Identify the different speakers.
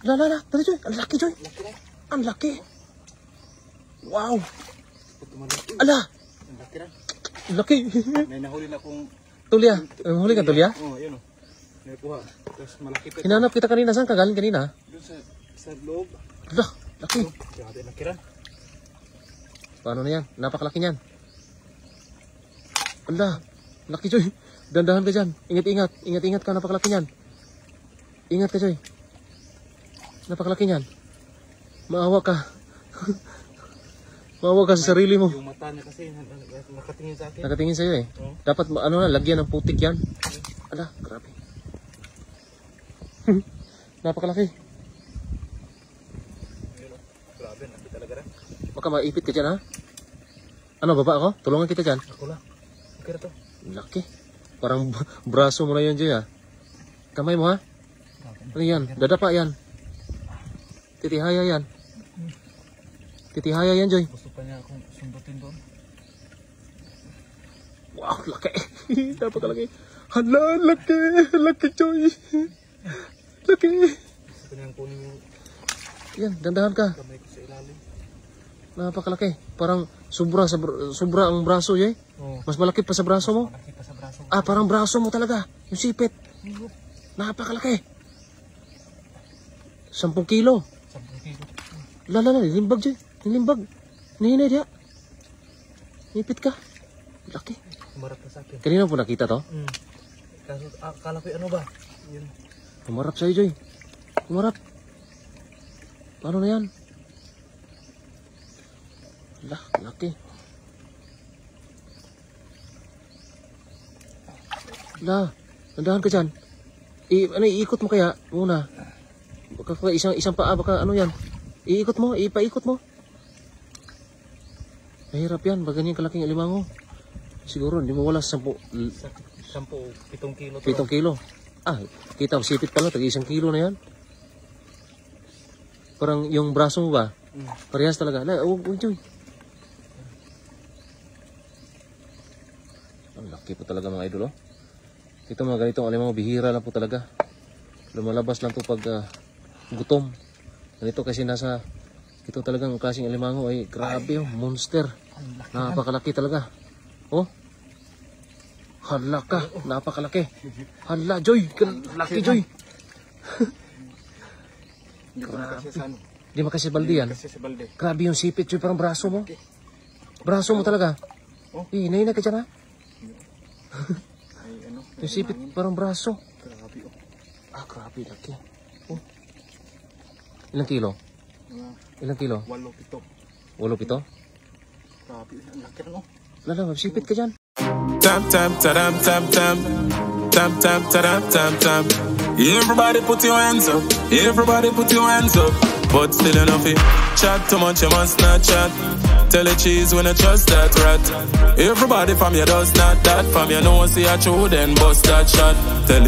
Speaker 1: Dali, Joy. Ang laki, Joy. Ang laki. Wow. Ala. Ang laki.
Speaker 2: May nahuli na akong
Speaker 1: tulya. Huli ka tulya?
Speaker 2: Oo, yun o. Nakuha. Tapos malaki pa.
Speaker 1: Hinanap kita kanina. Saan ka galing kanina?
Speaker 2: Doon sa loob.
Speaker 1: Ala, laki.
Speaker 2: Grabe, nakiran.
Speaker 1: Paano na yan? Napakalaki niyan. Ala, laki, Joy. Dandahan ka dyan. Ingat-ingat. Ingat-ingat ka. Napakalaki niyan. Ingat ka, Joy. Napakalaki niyan. Maawa ka. Maawa ka sa sarili mo.
Speaker 2: Yung mata niya kasi nakatingin sa akin.
Speaker 1: Nakatingin sa'yo eh. Dapat lagyan ng putik yan. Ala, grabe. Napakalaki.
Speaker 2: Grabe, laki talaga rin.
Speaker 1: Baka maipit ka dyan ha. Ano, baba ako? Tulungan kita dyan.
Speaker 2: Ako lang. Okay na to.
Speaker 1: Laki. Parang braso mo na yun, Joy ha. Kamay mo ha. Ano yan? Dadapa yan. Titihaya yan. Titihaya yan, Joy.
Speaker 2: Gusto pa niya akong sundutin doon.
Speaker 1: Wow, laki. Napakalaki. Hala, laki. Laki, Joy. Laki.
Speaker 2: Gusto pa niyang kunin yung
Speaker 1: Yan, dandahan ka.
Speaker 2: kamay ko sa ilalim.
Speaker 1: Napakalaki. Parang sobra ang braso, Joy.
Speaker 2: Oo.
Speaker 1: Mas malaki pa sa braso mo.
Speaker 2: Malaki pa sa braso.
Speaker 1: Ah, parang braso mo talaga. Yung sipit. Napakalaki. 10 kilo.
Speaker 2: 10 kilo.
Speaker 1: Lala, nilimbag, Joy. Nilimbag. Nihinay diya. Nipit ka. Laki.
Speaker 2: Kumarap na sa akin.
Speaker 1: Kanina po nakita to?
Speaker 2: Kaso, akala ko ano ba? Yun.
Speaker 1: Kumarap sa'yo, Joy. Kumarap. Paano na yan? Laki. Nandahan ka dyan. Iikot mo kaya muna. Baka isang paa, baka ano yan. Iikot mo, ipaikot mo. Mahirap yan, pag ganyan kalaking alimango. Siguro, hindi mo wala 7
Speaker 2: kilo.
Speaker 1: 7 kilo. Ah, kita mo, sipit pala, tag 1 kilo na yan. Parang yung braso mo ba? Parehas talaga. Huwag, Joy. Ang laki po talaga mga idol, oh. Ito mga ganitong alimango, bihira lang po talaga. Lumalabas lang to pag gutom. Ganito kasi ito talagang klaseng alimango ay grabe, oh, monster. Napakalaki talaga. Oh. Hala ka, napakalaki. Hala, Joy, laki, Joy. Grabe. Di makasi balde yan. Grabe yung sipit, Joy, parang braso mo. Braso mo talaga. Hinay na ka dyan ha. Yung sipit, parang braso.
Speaker 2: Grabe, oh.
Speaker 1: Ah, grabe, laki. Oh. Ilang kilo? Ilang kilo?
Speaker 2: 8-7.
Speaker 1: 8-7?
Speaker 2: Grabe, ang laki rin, oh.
Speaker 1: Lala, sipit ka dyan.
Speaker 3: Tam tam tadam tam tam tam tam tadam tam tam. Everybody put your hands up. Everybody put your hands up. But still enough it. Chat too much, you must not chat. Tell the cheese when I trust that rat. Everybody from your does not that. From your nose see a true then bust that shot. Tell